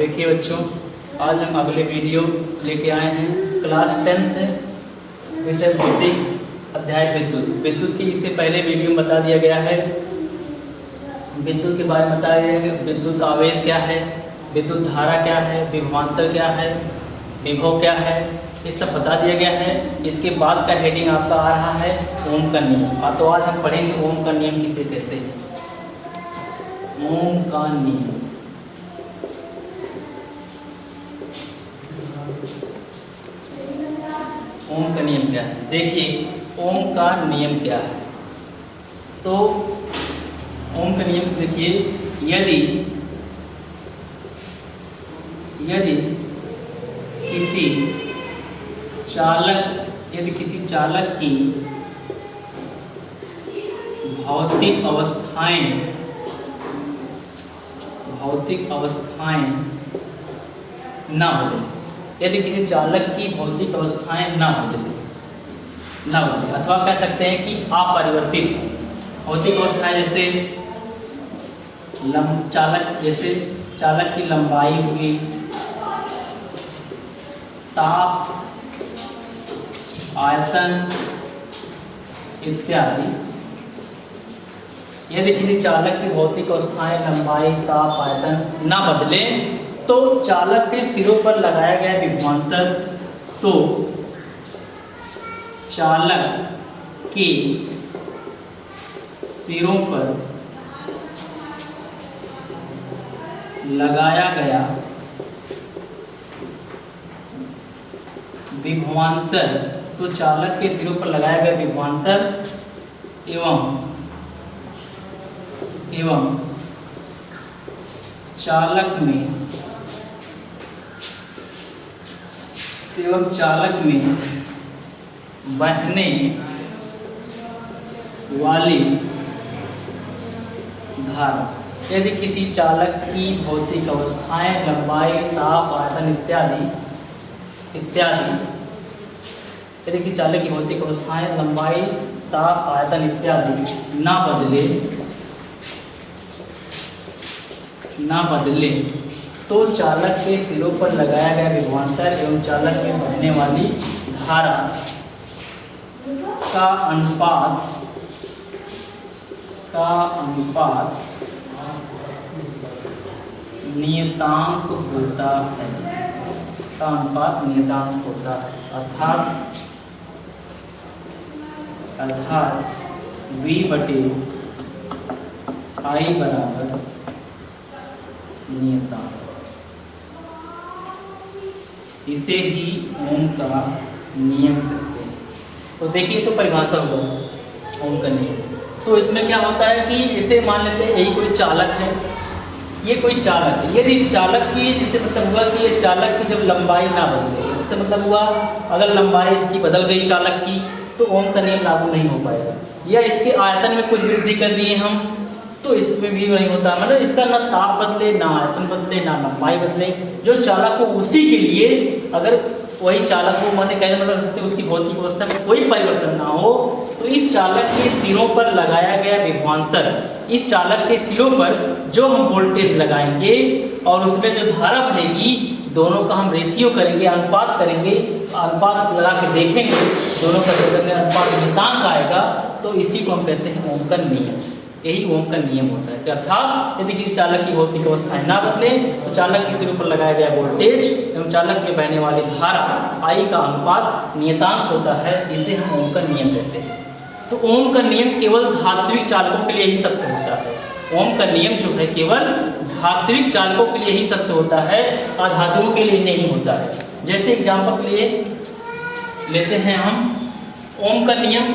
देखिए बच्चों, आज हम अगले वीडियो लेके आए हैं। क्लास 10th है, विषय भौतिक, अध्याय विद्युत। विद्युत की इससे पहले वीडियो में बता दिया गया है, विद्युत के बारे में बताया गया है। विद्युत आवेश क्या है, विद्युत धारा क्या है, विभवांतर क्या है, विभव क्या है, ये सब बता दिया गया है। इसके बाद का हेडिंग आपका आ रहा है ओम का नियम। तो आज हम पढ़ेंगे ओम का नियम किसे कहते हैं। ओम का नियम, ओम का नियम क्या है? देखिए ओम का नियम क्या है। तो ओम का नियम देखिए, यदि किसी चालक की भौतिक अवस्थाएं ना बदलें, यदि किसी चालक की भौतिक अवस्थाएं ना बदलें, अथवा कह सकते हैं कि अपरिवर्तित हो। भौतिक अवस्थाएं जैसे चालक की लंबाई हुई, ताप, आयतन इत्यादि। यदि किसी चालक की भौतिक अवस्थाएं लंबाई, ताप, आयतन ना बदले तो चालक के सिरों पर लगाया गया विभवांतर, तो चालक के सिरों पर लगाया गया विभवांतर, तो चालक के सिरों पर लगाया गया विभवांतर एवं चालक में बहने वाली धारा। यदि किसी चालक की भौतिक अवस्थाएं लंबाई, ताप, आयतन इत्यादि, यदि किसी चालक की भौतिक अवस्थाएं लंबाई, ताप, आयतन इत्यादि ना बदले तो चालक के सिरों पर लगाया गया विभवांतर एवं चालक में बहने वाली धारा का अनुपात नियतांक होता है। अर्थात V/I बराबर नियतांक। इसे ही ओम का नियम कहते हैं। तो देखिए, तो परिभाषा हुआ ओम का नियम। तो इसमें क्या होता है कि इसे मान लेते हैं यही कोई चालक है, ये कोई चालक है। यदि इस चालक की, जिससे मतलब हुआ कि ये चालक की जब लंबाई ना बदले, इससे मतलब हुआ अगर लंबाई इसकी बदल गई चालक की तो ओम का नियम लागू नहीं हो पाएगा। या इसके आयतन में कुछ वृद्धि कर दिए हम तो इसमें भी वही होता है, मतलब इसका ना ताप बदले, ना आयतन बदले, ना लंबाई बदले, जो चालक को उसी के लिए, अगर वही चालक को माने कहने मतलब उसकी भौतिक अवस्था में कोई परिवर्तन ना हो, तो इस चालक के सिरों पर लगाया गया विभवांतर, इस चालक के सिरों पर जो हम वोल्टेज लगाएंगे और उसमें जो धारा बहेगी, दोनों का हम रेशियो करेंगे, अनुपात करेंगे, अनुपात लगा के देखेंगे, दोनों का जब अनुपात नियतांक आएगा तो इसी को हम कहते हैं ओम का नियम। यही ओम का नियम होता है। अर्थात यदि किसी चालक की भौतिक अवस्थाएं ना बदले तो चालक के सिरों पर लगाया गया वोल्टेज एवं चालक में बहने वाली धारा I का अनुपात नियतांक होता है। इसे हम ओम का नियम कहते हैं। तो ओम का नियम केवल धात्विक चालकों के लिए ही सत्य होता है। ओम का नियम जो है केवल धात्विक चालकों के लिए ही सत्य होता है, अधातुओं के लिए नहीं होता है। जैसे एग्जाम्पल के लिए लेते हैं हम ओम का नियम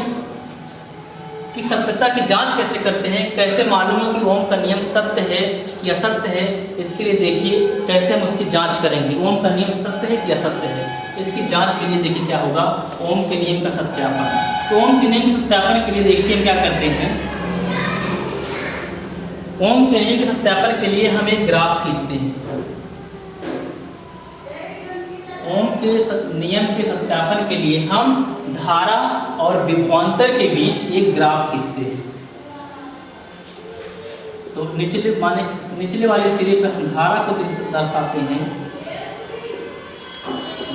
की सत्यता की जांच कैसे करते हैं, कैसे मालूम हो कि ओम का नियम सत्य है कि असत्य है। इसके लिए देखिए कैसे हम उसकी जांच करेंगे, ओम का नियम सत्य है कि असत्य है। इसकी जांच के लिए देखिए क्या होगा, ओम के नियम का सत्यापन। तो ओम के नियम के सत्यापन के लिए देखिए हम क्या करते हैं। ओम के नियम के सत्यापन के लिए हम एक ग्राफ खींचते हैं। ओम के नियम के सत्यापन के लिए हम धारा और विभवांतर के बीच एक ग्राफ खींचते हैं। तो निचले माने निचले वाले सिरे पर हम धारा को दर्शाते हैं,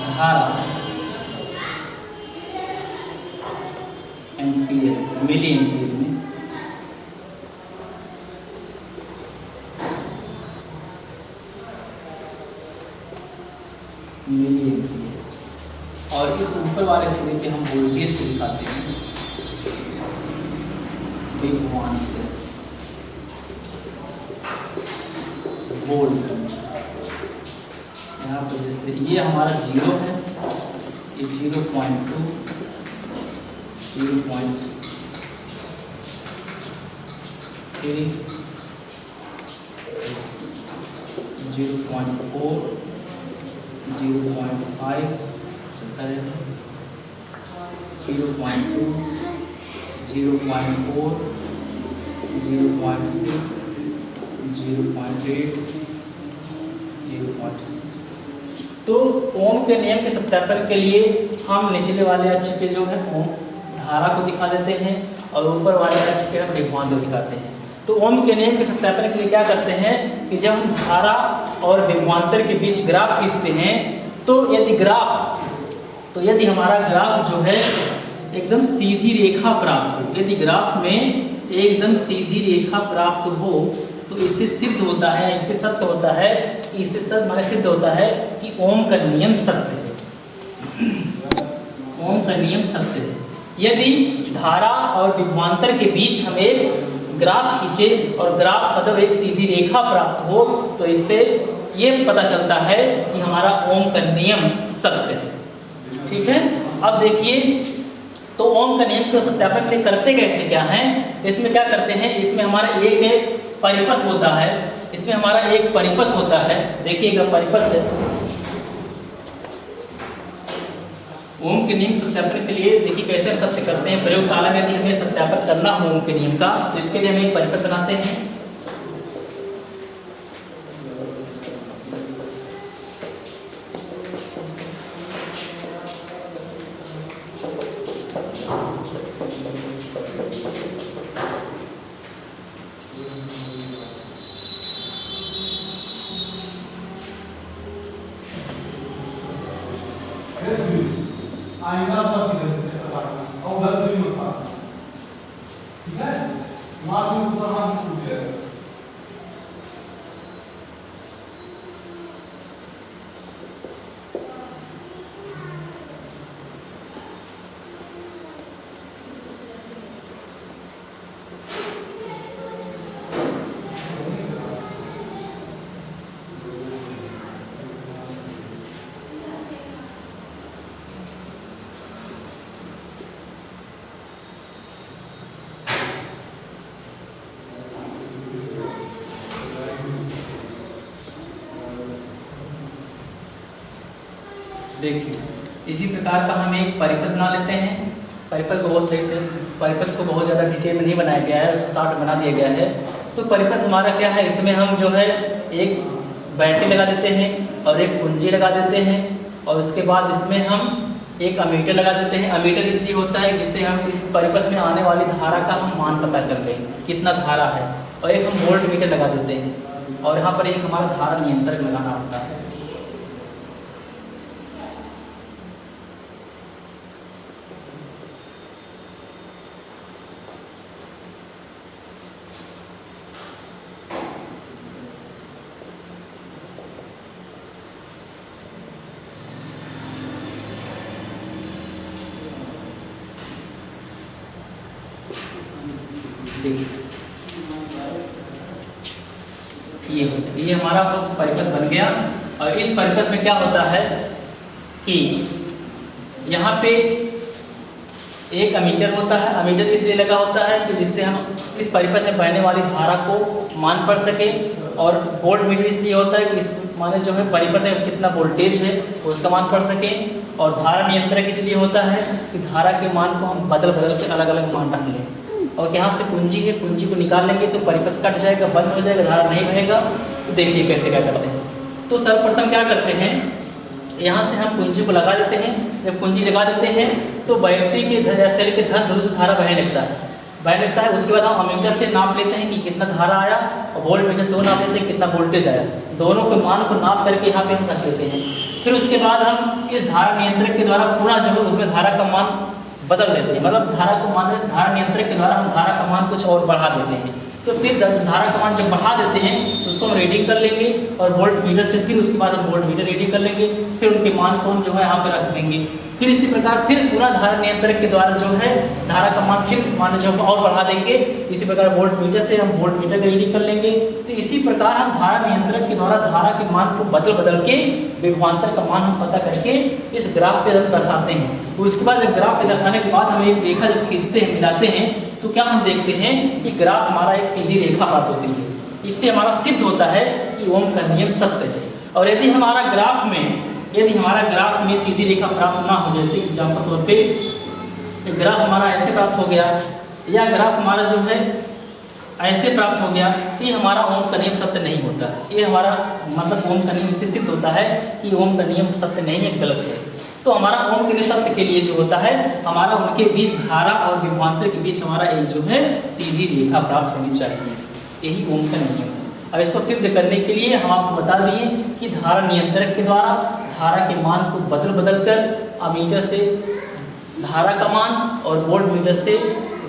धारा एम्पीयर, मिली एम्पीयर में। Milli ampere. और इस ऊपर वाले सिरे पे हम वोल्टेज को दिखाते हैं, विभवांतर वोल्ट। यहाँ पर जैसे ये हमारा 0 है, ये 0.2, 0.3, 0.4, 0.5 चलता रहेगा, 0.2, 0.4, 0.6, 0.8, 0.6। तो ओम के नियम के सत्यापन के लिए हम निचले वाले अक्ष पे जो है ओम धारा को दिखा देते हैं और ऊपर वाले अक्ष पे हम विभवांतर दिखाते हैं। तो ओम के नियम के सत्यापन के लिए क्या करते हैं कि जब हम धारा और विभवांतर के बीच ग्राफ खींचते हैं, तो यदि हमारा ग्राफ जो है एकदम सीधी रेखा प्राप्त हो, यदि ग्राफ में एकदम सीधी रेखा प्राप्त हो, तो इससे सिद्ध होता है, इससे सत्य होता है, इससे सिद्ध होता है कि ओम का नियम सत्य है। ओम का नियम सत्य है। यदि धारा और विभवांतर के बीच हम एक ग्राफ खींचे और ग्राफ सदैव एक सीधी रेखा प्राप्त हो, तो इससे ये पता चलता है कि हमारा ओम का नियम सत्य है। ठीक है। अब देखिए, तो ओम का नियम का सत्यापन के लिए करते कैसे क्या हैं? इसमें क्या करते हैं, इसमें हमारा एक परिपथ होता है, इसमें हमारा एक परिपथ होता है। देखिएगा परिपथ है। ओम के नियम सत्यापन के लिए देखिए कैसे हम सत्य करते हैं। प्रयोगशाला में यदि हमें सत्यापन करना हो ओम के नियम का, तो इसके लिए हम एक परिपथ बनाते हैं। देखिए इसी प्रकार का हम एक परिपथ बना लेते हैं। परिपथ को बहुत सही से, परिपथ को बहुत ज़्यादा डिटेल में नहीं बनाया गया है, शॉर्ट बना दिया गया है। तो परिपथ हमारा क्या है, इसमें हम जो है एक बैटरी लगा देते हैं और एक कुंजी लगा देते हैं, और उसके बाद इसमें हम एक अमीटर लगा देते हैं। अमीटर इसलिए होता है जिससे हम इस परिपथ में आने वाली धारा का हम मान पता कर लें कितना धारा है, और एक हम वोल्ट मीटर लगा देते हैं, और यहाँ पर एक हमारा धारा नियंत्रक लगाना होता है। ये हमारा परिपथ बन गया। और इस परिपथ में क्या होता है कि यहाँ पे एक अमीटर होता है। अमीटर इसलिए लगा होता है कि जिससे हम इस परिपथ में बहने वाली धारा को मान पढ़ सकें, और वोल्ट मीटर इसलिए होता है कि इस माने जो है परिपथ में कितना वोल्टेज है उसका मान पढ़ सकें, और धारा नियंत्रक इसलिए होता है कि धारा के मान को हम बदल के अलग अलग मान रख लें। और यहाँ से कुंजी है, कुंजी को निकाल लेंगे तो परिपथ कट जाएगा, बंद हो जाएगा, धारा नहीं बहेगा। तो देखिए कैसे क्या करते हैं। तो सर्वप्रथम क्या करते हैं, यहाँ से हम कुंजी को लगा देते हैं। जब कुंजी लगा देते हैं तो बैटरी के सेल के धन ध्रुव से धारा बहने लगता है। वैल्यू लगता है। उसके बाद हम अमीटर से नाप लेते हैं कि कितना धारा आया, और वोल्ट मीटर से वो नाप लेते हैं कितना वोल्टेज आया। दोनों के मान को नाप करके यहाँ पे हम रख लेते हैं। फिर उसके बाद हम इस धारा नियंत्रक के द्वारा पूरा जो है उसमें धारा का मान बदल देते हैं, मतलब धारा नियंत्रक के द्वारा हम धारा का मान कुछ और बढ़ा देते हैं। तो फिर धारा का मान जब बढ़ा देते हैं तो उसको हम रीडिंग कर लेंगे, और वोल्ट मीटर से फिर उसके बाद हम वोल्ट मीटर रीडिंग कर लेंगे, फिर उनके मान को हम जो है यहाँ पे रख देंगे। फिर इसी प्रकार फिर पूरा धारा नियंत्रक के द्वारा जो है धारा का मान फिर मान जो और बढ़ा देंगे। इसी प्रकार वोल्ट मीटर से हम वोल्ट मीटर का रीडिंग कर लेंगे। तो इसी प्रकार हम धारा नियंत्रक के द्वारा धारा के मान को बदल के विभवांतर का मान हम पता करके इस ग्राफ पे हम दर्शाते हैं। उसके बाद जब ग्राफ पे दर्शाने के बाद हम एक रेखा जब खींचते हैं, मिलाते हैं, तो क्या हम देखते हैं कि ग्राफ हमारा एक सीधी रेखा प्राप्त होती है। इससे हमारा सिद्ध होता है कि ओम का नियम सत्य है। और यदि हमारा ग्राफ में सीधी रेखा प्राप्त ना हो, जैसे एग्जाम्पल तौर पे ग्राफ हमारा ऐसे प्राप्त हो गया, या ग्राफ हमारा जो है ऐसे प्राप्त हो गया, ये हमारा ओम का नियम सत्य नहीं होता। ये हमारा मतलब ओम का नियम इससे सिद्ध होता है कि ओम का नियम सत्य नहीं है, गलत है। तो हमारा ओम के नियम सत्य के लिए जो होता है, हमारा उनके बीच धारा और विभवांतर के बीच हमारा एक जो है सीधी रेखा प्राप्त होनी चाहिए। यही ओम का नियम है। अब इसको सिद्ध करने के लिए हम आपको बता दिए कि धारा नियंत्रक के द्वारा धारा के मान को बदल कर अमीटर से धारा का मान और वोल्ट मीटर से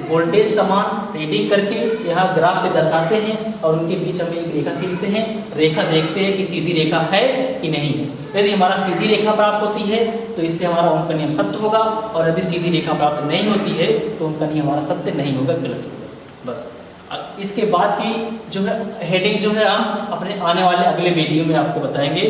वोल्टेज का मान रीडिंग करके यहाँ ग्राफ पे दर्शाते हैं, और उनके बीच हम एक रेखा खींचते हैं। रेखा देखते हैं कि सीधी रेखा है कि नहीं है। यदि हमारा सीधी रेखा प्राप्त होती है तो इससे हमारा ओम का नियम सत्य होगा, और यदि सीधी रेखा प्राप्त नहीं होती है तो ओम का नियम हमारा सत्य नहीं होगा, गलत होगा। बस इसके बाद की जो है हेडिंग जो है हम अपने आने वाले अगले वीडियो में आपको बताएंगे।